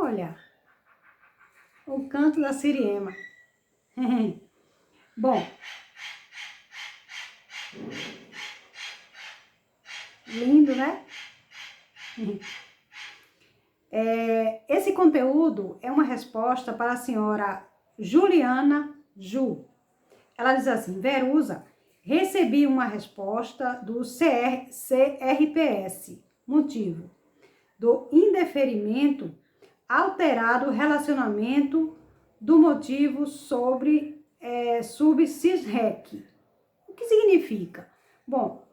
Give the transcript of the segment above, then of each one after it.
Olha, o canto da siriema. Bom, lindo, né? Esse conteúdo é uma resposta para a senhora Juliana Ju. Ela diz assim: Verusa, recebi uma resposta do CRPS, motivo do indeferimento alterado o relacionamento do motivo sobre sub-CISREC. O que significa? Bom,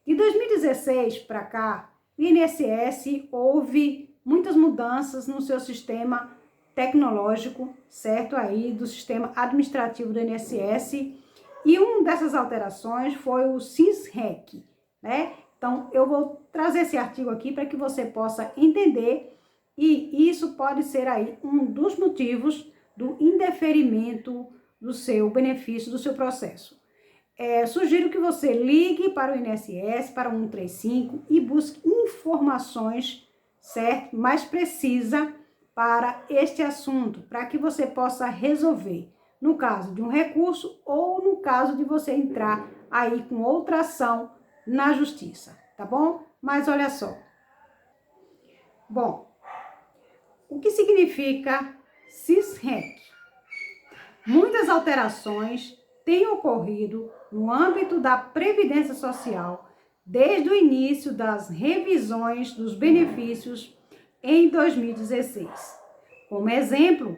de 2016 para cá, o INSS houve muitas mudanças no seu sistema tecnológico, certo? Aí, do sistema administrativo do INSS. E uma dessas alterações foi o CISREC, né? Então, eu vou trazer esse artigo aqui para que você possa entender, e isso pode ser aí um dos motivos do indeferimento do seu benefício, do seu processo. Sugiro que você ligue para o INSS, para o 135 e busque informações, certo? Mais precisa para este assunto, para que você possa resolver, no caso de um recurso ou no caso de você entrar aí com outra ação na justiça, tá bom? Mas olha só. Bom, o que significa CISREC? Muitas alterações têm ocorrido no âmbito da Previdência Social desde o início das revisões dos benefícios em 2016. Como exemplo,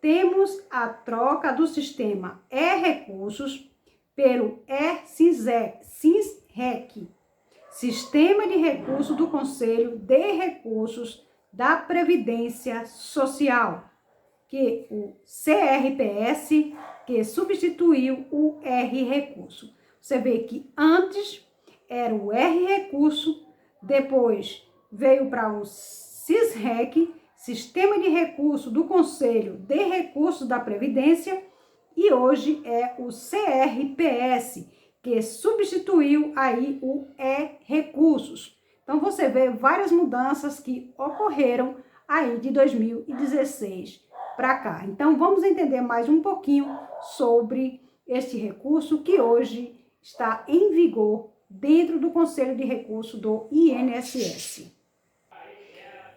temos a troca do sistema e-recursos pelo e-CISREC, Sistema de Recurso do Conselho de Recursos da Previdência Social, que o CRPS, que substituiu o R-recurso. Você vê que antes era o R-recurso, depois veio para o CISREC, Sistema de Recurso do Conselho de Recursos da Previdência, e hoje é o CRPS, que substituiu aí o E-recursos. Então, você vê várias mudanças que ocorreram aí de 2016 para cá. Então, vamos entender mais um pouquinho sobre este recurso que hoje está em vigor dentro do Conselho de Recursos do INSS.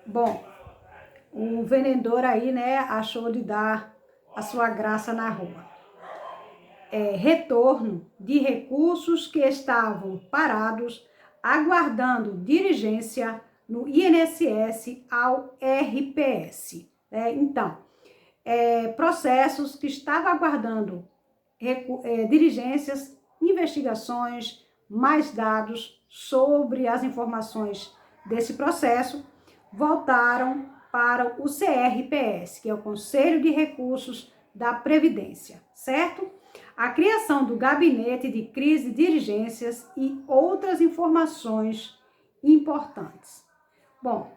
Bom, o vendedor aí, né, achou de dar a sua graça na rua. Retorno de recursos que estavam parados, aguardando diligência no INSS ao RPS. Então, processos que estavam aguardando diligências, investigações, mais dados sobre as informações desse processo, voltaram para o CRPS, que é o Conselho de Recursos da Previdência, certo? A criação do Gabinete de Crise de Diligências e outras informações importantes. Bom,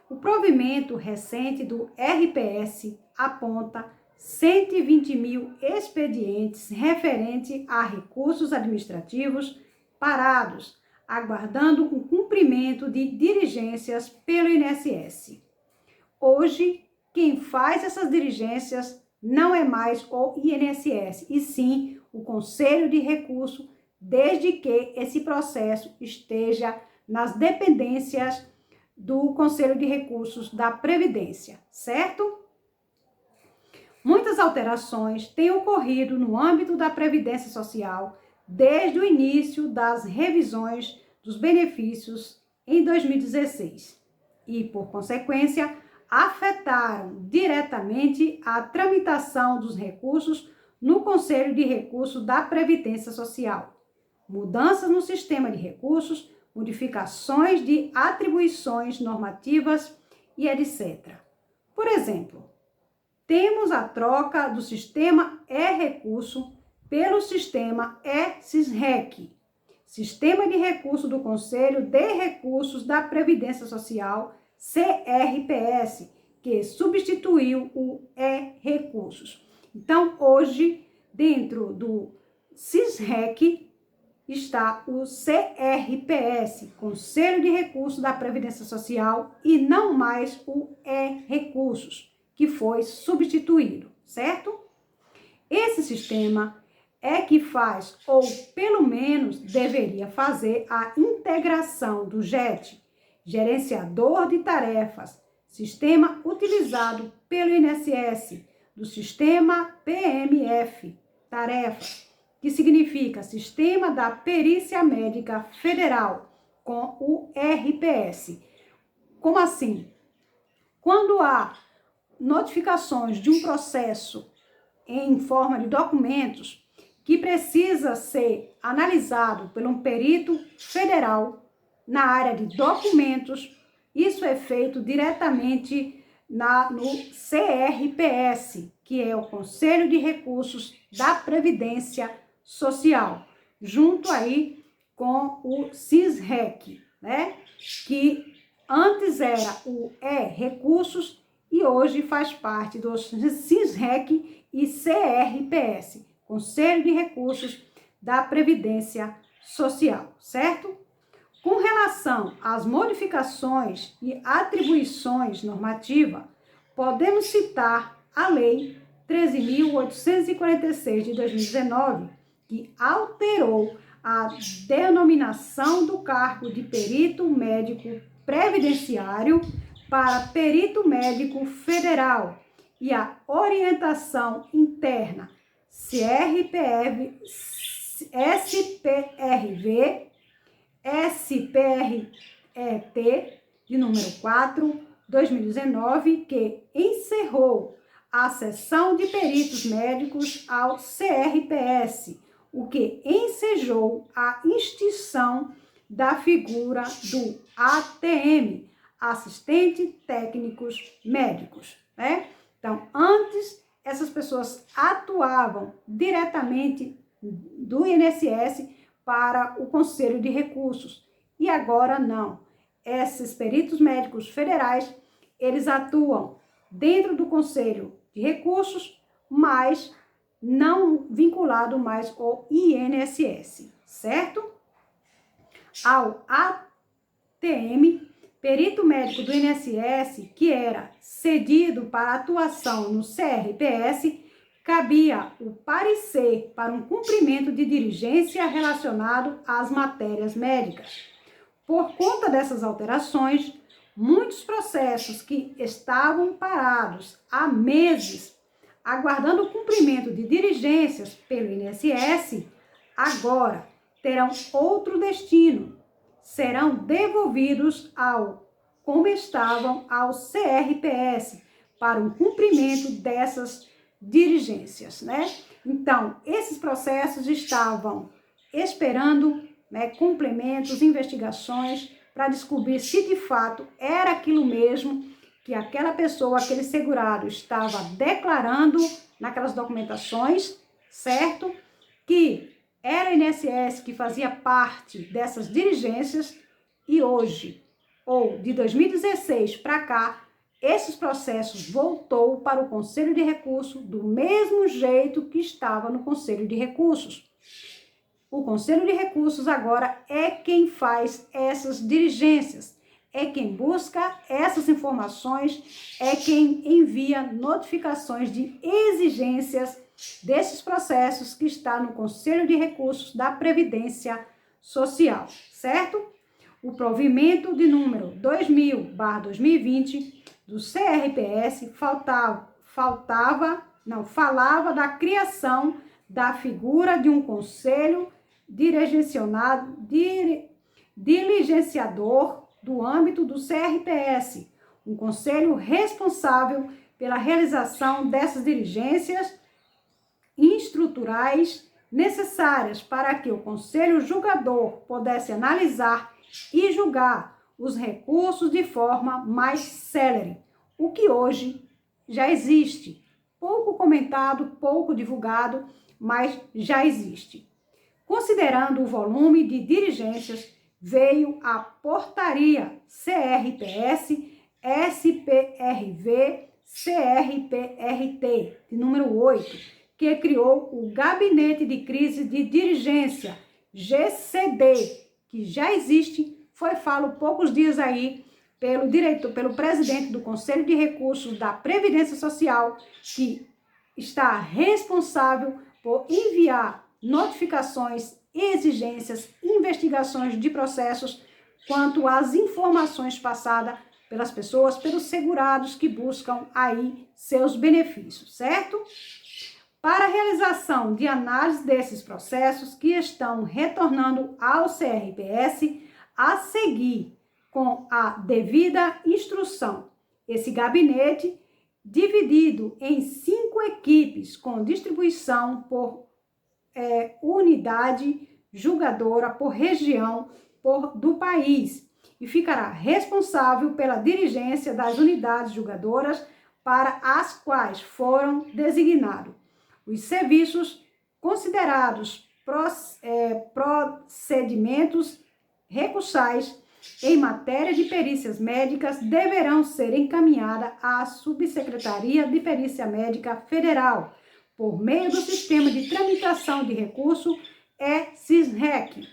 o provimento recente do RPS aponta 120 mil expedientes referente a recursos administrativos parados, aguardando o cumprimento de diligências pelo INSS. Hoje, quem faz essas diligências não é mais o INSS, e sim o Conselho de Recurso, desde que esse processo esteja nas dependências do Conselho de Recursos da Previdência, certo? Muitas alterações têm ocorrido no âmbito da Previdência Social desde o início das revisões dos benefícios em 2016 e, por consequência, afetaram diretamente a tramitação dos recursos no Conselho de Recursos da Previdência Social. Mudanças no sistema de recursos, modificações de atribuições normativas e etc. Por exemplo, temos a troca do sistema e-recurso pelo sistema e-CISREC, Sistema de Recurso do Conselho de Recursos da Previdência Social, CRPS, que substituiu o E-recursos. Então, hoje, dentro do CISREC, está o CRPS, Conselho de Recursos da Previdência Social, e não mais o E-Recursos, que foi substituído, certo? Esse sistema é que faz, ou pelo menos deveria fazer, a integração do GET, Gerenciador de Tarefas, sistema utilizado pelo INSS, do sistema PMF, Tarefas, que significa Sistema da Perícia Médica Federal, com o RPS. Como assim? Quando há notificações de um processo em forma de documentos que precisa ser analisado por um perito federal na área de documentos, isso é feito diretamente no CRPS, que é o Conselho de Recursos da Previdência Social, junto aí com o CISREC, né? Que antes era o E-Recursos e hoje faz parte do CISREC e CRPS, Conselho de Recursos da Previdência Social, certo? Com relação às modificações e atribuições normativas, podemos citar a Lei 13.846 de 2019, que alterou a denominação do cargo de perito médico previdenciário para perito médico federal e a orientação interna SPRV, SPRET, de número 4, 2019, que encerrou a seção de peritos médicos ao CRPS, o que ensejou a extinção da figura do ATM, Assistente Técnicos Médicos, né? Então, antes, essas pessoas atuavam diretamente do INSS para o Conselho de Recursos. E agora não. Esses peritos médicos federais, eles atuam dentro do Conselho de Recursos, mas não vinculado mais ao INSS, certo? Ao ATM, perito médico do INSS, que era cedido para atuação no CRPS, cabia o parecer para um cumprimento de diligência relacionado às matérias médicas. Por conta dessas alterações, muitos processos que estavam parados há meses, aguardando o cumprimento de diligências pelo INSS, agora terão outro destino. Serão devolvidos como estavam ao CRPS, para o cumprimento dessas diligências, né? Então, esses processos estavam esperando, né, complementos, investigações, para descobrir se de fato era aquilo mesmo que aquela pessoa, aquele segurado, estava declarando naquelas documentações, certo? Que era a INSS que fazia parte dessas diligências e hoje, ou de 2016 para cá, esses processos voltou para o Conselho de Recursos do mesmo jeito que estava no Conselho de Recursos. O Conselho de Recursos agora é quem faz essas diligências, é quem busca essas informações, é quem envia notificações de exigências desses processos que está no Conselho de Recursos da Previdência Social, certo? O provimento de número 2000/2020 do CRPS falava da criação da figura de um conselho diligenciador do âmbito do CRPS, um conselho responsável pela realização dessas diligências estruturais necessárias para que o conselho julgador pudesse analisar e julgar os recursos de forma mais célere, o que hoje já existe. Pouco comentado, pouco divulgado, mas já existe. Considerando o volume de diligências, veio a portaria CRPS-SPRV-CRPRT, de número 8, que criou o Gabinete de Crise de Diligência, GCD, que já existe, foi falado poucos dias aí pelo presidente do Conselho de Recursos da Previdência Social, que está responsável por enviar notificações, exigências, investigações de processos quanto às informações passadas pelas pessoas, pelos segurados que buscam aí seus benefícios, certo? Para a realização de análise desses processos que estão retornando ao CRPS, a seguir com a devida instrução, esse gabinete, dividido em 5 equipes com distribuição por unidade julgadora, por região do país, e ficará responsável pela dirigência das unidades julgadoras para as quais foram designados os serviços considerados procedimentos recursais em matéria de perícias médicas deverão ser encaminhadas à Subsecretaria de Perícia Médica Federal por meio do Sistema de Tramitação de Recurso SISREC,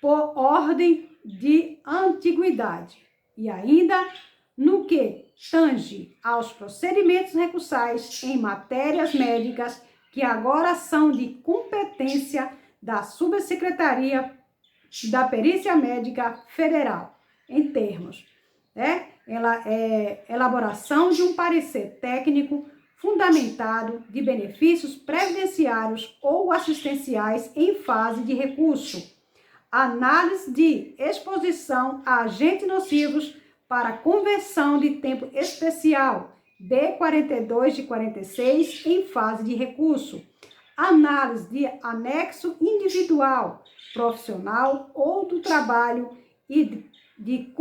por ordem de antiguidade. E ainda no que tange aos procedimentos recursais em matérias médicas que agora são de competência da Subsecretaria da Perícia Médica Federal, em termos, elaboração de um parecer técnico fundamentado de benefícios previdenciários ou assistenciais em fase de recurso, análise de exposição a agentes nocivos para conversão de tempo especial, B42 de 46, em fase de recurso, análise de anexo individual, profissional ou do trabalho e de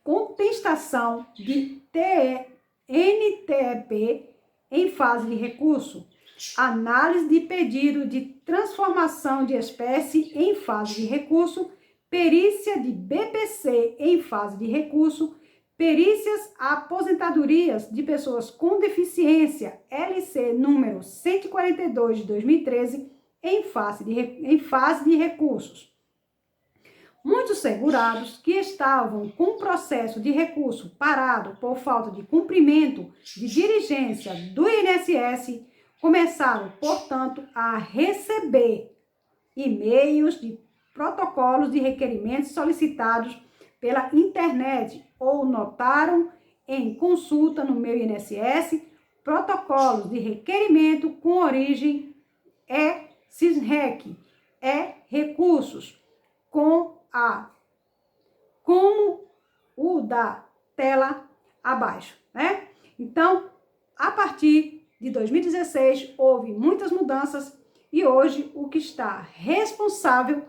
contestação de NTEP em fase de recurso, análise de pedido de transformação de espécie em fase de recurso, perícia de BPC em fase de recurso, perícias a aposentadorias de pessoas com deficiência, LC número 142 de 2013, em fase de recursos. Muitos segurados que estavam com o processo de recurso parado por falta de cumprimento de diligência do INSS começaram, portanto, a receber e-mails de protocolos de requerimentos solicitados pela internet ou notaram em consulta no meu INSS protocolos de requerimento com origem SISREC, recursos, como o da tela abaixo, né? Então, a partir de 2016, houve muitas mudanças e hoje o que está responsável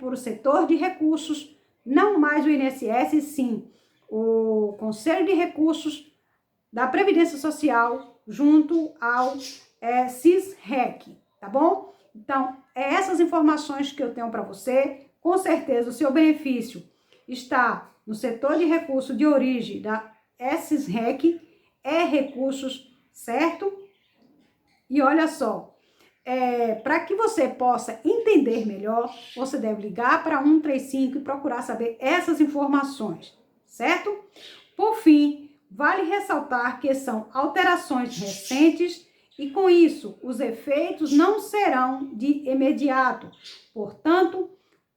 por o setor de recursos, não mais o INSS, sim o Conselho de Recursos da Previdência Social junto ao SISREC, tá bom? Então, essas informações que eu tenho para você. Com certeza, o seu benefício está no setor de recurso de origem da SISREC, recursos, certo? E olha só, para que você possa entender melhor, você deve ligar para 135 e procurar saber essas informações, certo? Por fim, vale ressaltar que são alterações recentes e, com isso, os efeitos não serão de imediato. Portanto,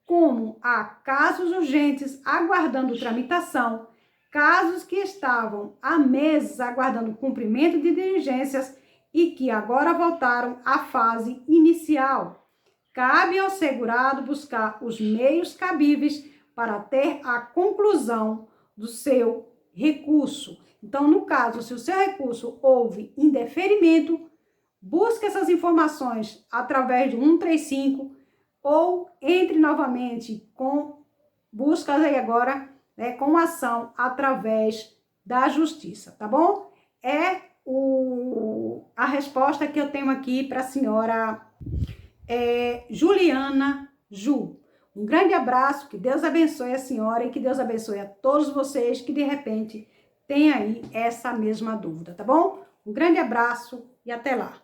como há casos urgentes aguardando tramitação, casos que estavam há meses aguardando cumprimento de diligências e que agora voltaram à fase inicial, cabe ao segurado buscar os meios cabíveis para ter a conclusão do seu recurso. Então, no caso, se o seu recurso houve indeferimento, busque essas informações através do 135 ou entre novamente com buscas aí agora, com ação através da justiça, tá bom? A resposta que eu tenho aqui para a senhora Juliana Ju. Um grande abraço, que Deus abençoe a senhora e que Deus abençoe a todos vocês que de repente têm aí essa mesma dúvida, tá bom? Um grande abraço e até lá.